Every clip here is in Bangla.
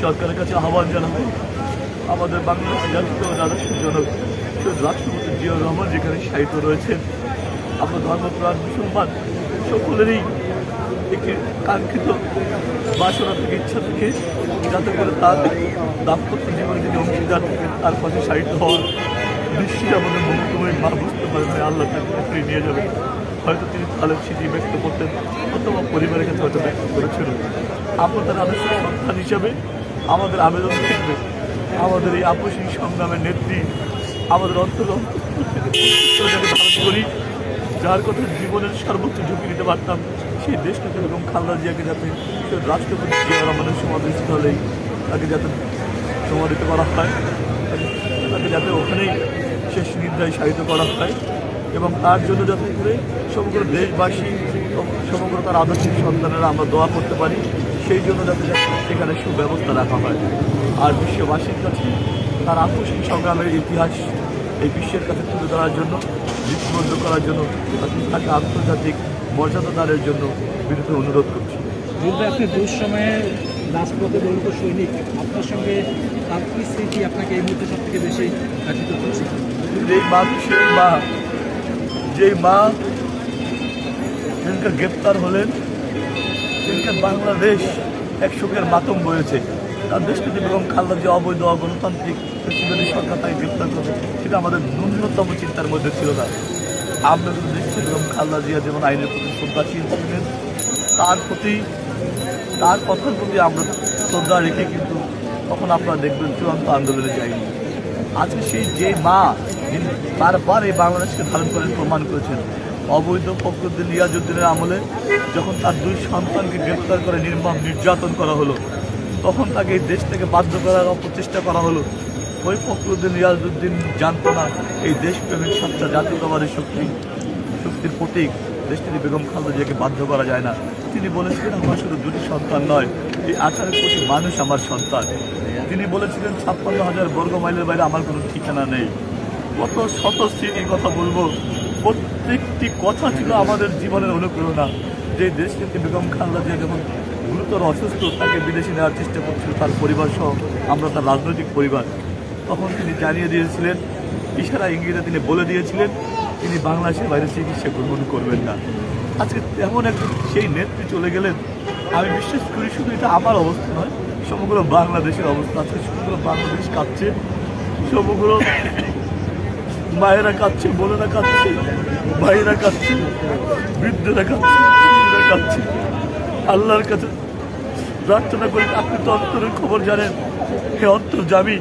সরকারের কাছে আহ্বান জানাবো, আমাদের বাংলাদেশ জাতীয় রাজস্ব জনক রাষ্ট্রপতি জিয়াউর রহমান যেখানে সাহিত্য রয়েছেন, আমরা ধর্মপ্রাণ মুসলমান সকলেরই একটি কাঙ্ক্ষিত বাসনা থেকে, ইচ্ছা থেকে, যাতে করে তার দাম্পত্য জীবনে যদি অংশীদার থেকে তার পাশে সাহিত্য হওয়ার নিশ্চয়ই আমাদের মহকুমায় মা বুঝতে পারবেন আল্লাহ তাকে ফিরিয়ে নিয়ে যাবে। হয়তো তিনি তাহলে সেটি ব্যক্ত করতেন অথবা পরিবারের কাছে হয়তো ব্যক্ত করেছিল। আমরা তার আদর্শ সন্তান হিসাবে আমাদের আবেদন থাকবে, আমাদের এই আপসী সংগ্রামের নেত্রী আমাদের ধারণ করি, যার কথা জীবনের সর্বোচ্চ ঝুঁকি নিতে পারতাম, সেই দেশটাকে এবং খালেদা জিয়াকে যাতে রাষ্ট্রপতি জিয়া রহমানের সমাধিস্থলেই তাকে যাতে সমাধিত করা হয়, তাকে যাতে ওখানেই শেষ নির্দায় শায়িত করা হয় এবং তার জন্য যাতে করে সমগ্র দেশবাসী সমগ্র তার আদর্শিক সন্তানেরা আমরা দোয়া করতে পারি, সেই জন্য যাতে এখানে সুব্যবস্থা রাখা হয়। আর বিশ্ববাসীর কাছে তার আপসী সংগ্রামের ইতিহাস এই বিশ্বের কাছে তুলে ধরার জন্য, লিপিবদ্ধ করার জন্য, তাকে আন্তর্জাতিক মর্যাদা দানের জন্য বিনীত অনুরোধ করছি। বলতে আপনি দুঃসময়ে রাজপথে দলিত সৈনিক, আপনার সঙ্গে তার কি স্মৃতি আপনাকে এই মুহূর্তে সব থেকে বেশি কাঠিত করছে? যেই মানুষের মা, যেই মা যিনকে গ্রেপ্তার হলেন, যিনকে বাংলাদেশ এক শোকের মাতম বয়েছে, তার দেশটিতে বেগম খালেদা জিয়া অবৈধ গণতান্ত্রিক প্রেসিডেন্ট সরকার তাকে গ্রেপ্তার করবে, সেটা আমাদের ন্যূনতম চিন্তার মধ্যে ছিল না। আমরা কিন্তু দেখছি বেগম খালেদা জিয়া যেমন আইনের প্রতি শ্রদ্ধাশীল ছিলেন, তার প্রতি, তার কথার প্রতি আমরা শ্রদ্ধা রেখে কিন্তু তখন আপনারা দেখবেন চূড়ান্ত আন্দোলনে যায়নি। আজকে সেই যে মা যিনি বারবার এই বাংলাদেশকে ধারণ করেন, প্রমাণ করেছেন, অবৈধ ফখরুদ্দিন নিয়াজউদ্দিনের আমলে যখন তার দুই সন্তানকে গ্রেপ্তার করে নির্মম নির্যাতন করা হলো, তখন তাকে এই দেশ থেকে বাধ্য করার অপচেষ্টা করা হলো। ওই ফখরুদ্দিন নিয়াজউদ্দিন জানত না এই দেশপ্রেমিক সত্তা জাতীয়তাবাদী শক্তির প্রতীক দেশটিতে বেগম খালেদা জিয়াকে বাধ্য করা যায় না। তিনি বলেছিলেন আমার শুধু দুটি সন্তান নয়, এই 18 কোটি মানুষ আমার সন্তান। তিনি বলেছিলেন 56,000 বর্গ মাইলের বাইরে আমার কোনো ঠিকানা নেই। কত শত স্মৃতির কথা বলবো, প্রত্যেকটি কথা ছিল আমাদের জীবনের অনুপ্রেরণা। যে দেশটিতে বেগম খালেদা জিয়া যখন গুরুতর অসুস্থ, তাকে বিদেশে নেওয়ার চেষ্টা করছিল তার পরিবার সহ, আমরা তার রাজনৈতিক পরিবার, তখন তিনি জানিয়ে দিয়েছিলেন, ইশারা ইঙ্গিতে তিনি বলে দিয়েছিলেন তিনি বাংলাদেশের বাইরে চিকিৎসা গ্রহণ করবেন না। আজকে এমন একজন সেই নেত্রী চলে গেলেন, আমি বিশ্বাস করি শুধু এটা আমার অবস্থা নয়, সমগ্র বাংলাদেশের অবস্থা। আজকে সমগ্র বাংলাদেশ কাঁদছে, সমগ্র মায়েরা কাঁদছে, বোনেরা কাঁদছে, ভাইয়েরা কাঁদছে, বৃদ্ধরা কাঁদছে, শিশুরা কাঁদছে। আল্লাহর কাছে প্রার্থনা করি, আপনি তো অন্তরের খবর জানেন, হে অন্তর্যামী,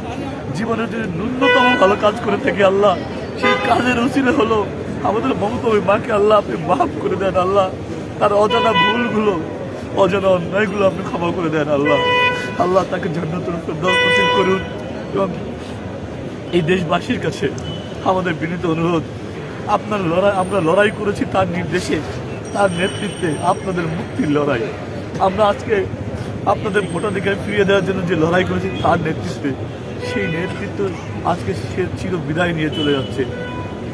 জীবনে যদি ন্যূনতম ভালো কাজ করে থেকে আল্লাহ সেই কাজের উচিলে হলো আমাদের মমতা ওই মাকে আল্লাহ আপনি মাফ করে দেন। আল্লাহ তার অজানা ভুলগুলো, অজানা অন্যায়গুলো আপনি ক্ষমা করে দেন। আল্লাহ আল্লাহ তাকে জান্নাতুল ফেরদাউস নসিব করুন। এবং এই দেশবাসীর কাছে আমাদের বিনীত অনুরোধ, আপনার লড়াই, আমরা লড়াই করেছি তার নির্দেশে, তার নেতৃত্বে, আপনাদের মুক্তির লড়াই। আমরা আজকে আপনাদের ভোটাধিকার ফিরিয়ে দেওয়ার জন্য যে লড়াই করেছি তার নেতৃত্বে, সেই নেতৃত্ব আজকে সে চির বিদায় নিয়ে চলে যাচ্ছে।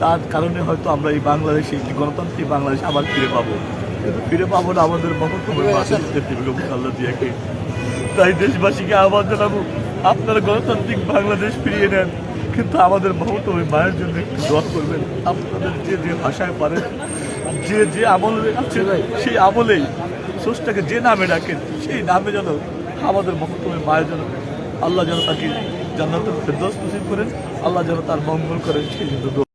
তার কারণে হয়তো আমরা এই বাংলাদেশে একটি গণতান্ত্রিক বাংলাদেশ আবার ফিরে পাবো, কিন্তু ফিরে পাবো না আমাদের মহকুমার বেগম খালেদা জিয়াকে। তাই দেশবাসীকে আহ্বান জানাবো, আপনারা গণতান্ত্রিক বাংলাদেশ ফিরিয়ে নেন, কিন্তু আমাদের মহকুমা মায়ের জন্য একটু দোয়া করবেন। আপনাদের যে যে ভাষায় পারেন, যে যে আমলে আছে সেই আমলেই স্রষ্টাকে যে নামে ডাকেন, সেই নামে যেন আমাদের মহকুমা মায়ের জন্য আল্লাহ যেন তাকে জান্নাতুল ফেরদাউস নসিব করেন, আল্লাহ যেন তার মঙ্গল করেন, সেই জন্য